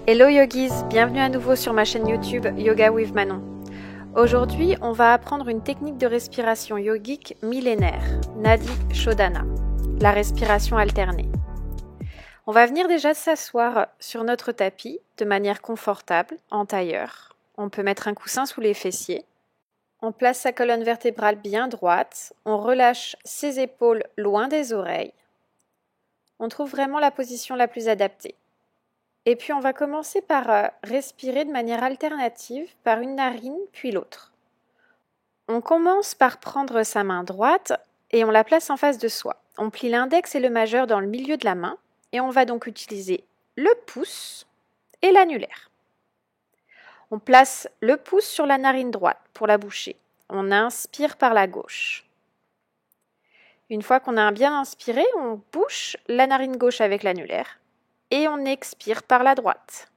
Hello yogis, bienvenue à nouveau sur ma chaîne YouTube Yoga with Manon. Aujourd'hui, on va apprendre une technique de respiration yogique millénaire, Nadi Shodhana, la respiration alternée. On va venir déjà s'asseoir sur notre tapis de manière confortable, en tailleur. On peut mettre un coussin sous les fessiers. On place sa colonne vertébrale bien droite. On relâche ses épaules loin des oreilles. On trouve vraiment la position la plus adaptée. Et puis on va commencer par respirer de manière alternative par une narine puis l'autre. On commence par prendre sa main droite et on la place en face de soi. On plie l'index et le majeur dans le milieu de la main et on va donc utiliser le pouce et l'annulaire. On place le pouce sur la narine droite pour la boucher. On inspire par la gauche. Une fois qu'on a bien inspiré, on bouche la narine gauche avec l'annulaire. Et on expire par la droite.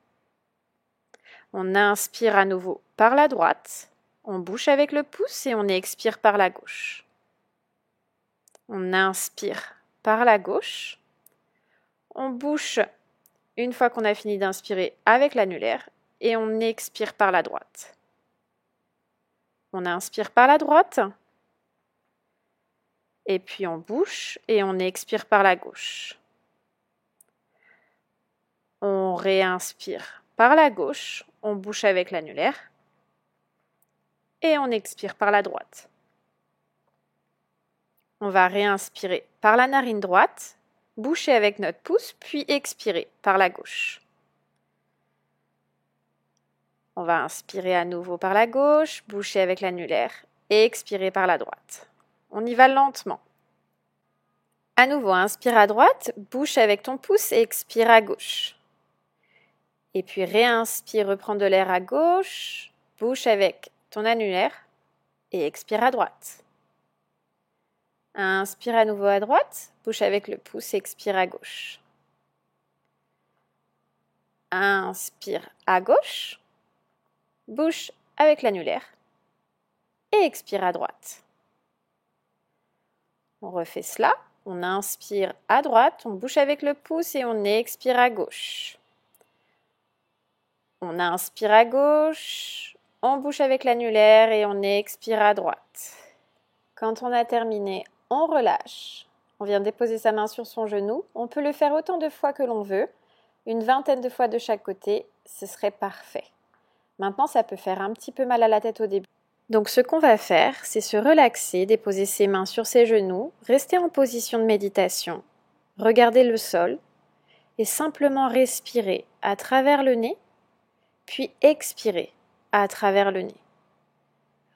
On inspire à nouveau par la droite, on bouche avec le pouce et on expire par la gauche. On inspire par la gauche, on bouche une fois qu'on a fini d'inspirer avec l'annulaire et on expire par la droite. On inspire par la droite et puis on bouche et on expire par la gauche. On réinspire par la gauche, on bouche avec l'annulaire et on expire par la droite. On va réinspirer par la narine droite, boucher avec notre pouce, puis expirer par la gauche. On va inspirer à nouveau par la gauche, boucher avec l'annulaire et expirer par la droite. On y va lentement. À nouveau, inspire à droite, bouche avec ton pouce et expire à gauche. Et puis réinspire, reprends de l'air à gauche, bouche avec ton annulaire et expire à droite. Inspire à nouveau à droite, bouche avec le pouce et expire à gauche. Inspire à gauche, bouche avec l'annulaire et expire à droite. On refait cela, on inspire à droite, on bouche avec le pouce et on expire à gauche. On inspire à gauche, on bouche avec l'annulaire et on expire à droite. Quand on a terminé, on relâche. On vient déposer sa main sur son genou. On peut le faire autant de fois que l'on veut. Une vingtaine de fois de chaque côté, ce serait parfait. Maintenant, ça peut faire un petit peu mal à la tête au début. Donc ce qu'on va faire, c'est se relaxer, déposer ses mains sur ses genoux, rester en position de méditation, regarder le sol et simplement respirer à travers le nez, puis expirer à travers le nez.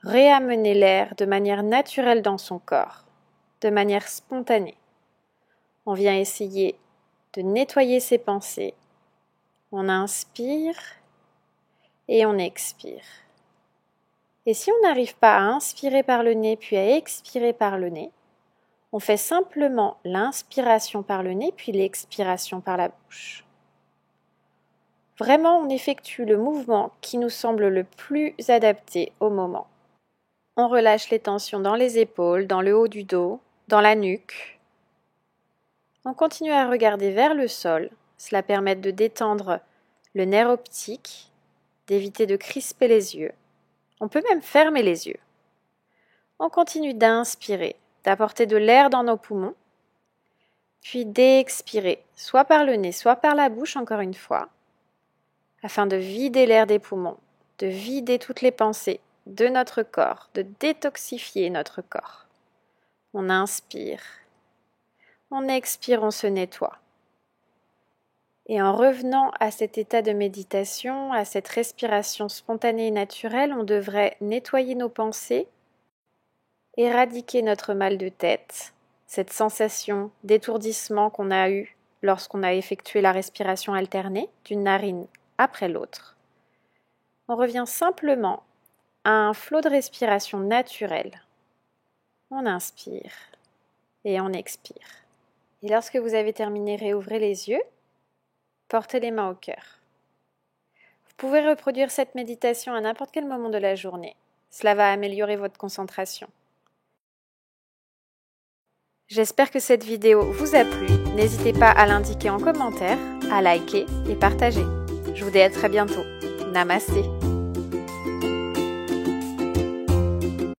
Réamener l'air de manière naturelle dans son corps, de manière spontanée. On vient essayer de nettoyer ses pensées. On inspire et on expire. Et si on n'arrive pas à inspirer par le nez puis à expirer par le nez, on fait simplement l'inspiration par le nez puis l'expiration par la bouche. Vraiment, on effectue le mouvement qui nous semble le plus adapté au moment. On relâche les tensions dans les épaules, dans le haut du dos, dans la nuque. On continue à regarder vers le sol. Cela permet de détendre le nerf optique, d'éviter de crisper les yeux. On peut même fermer les yeux. On continue d'inspirer, d'apporter de l'air dans nos poumons, puis d'expirer, soit par le nez, soit par la bouche encore une fois, afin de vider l'air des poumons, de vider toutes les pensées de notre corps, de détoxifier notre corps. On inspire, on expire, on se nettoie. Et en revenant à cet état de méditation, à cette respiration spontanée et naturelle, on devrait nettoyer nos pensées, éradiquer notre mal de tête, cette sensation d'étourdissement qu'on a eue lorsqu'on a effectué la respiration alternée d'une narine après l'autre. On revient simplement à un flot de respiration naturel. On inspire et on expire. Et lorsque vous avez terminé, réouvrez les yeux, portez les mains au cœur. Vous pouvez reproduire cette méditation à n'importe quel moment de la journée. Cela va améliorer votre concentration. J'espère que cette vidéo vous a plu. N'hésitez pas à l'indiquer en commentaire, à liker et partager. Je vous dis à très bientôt. Namasté.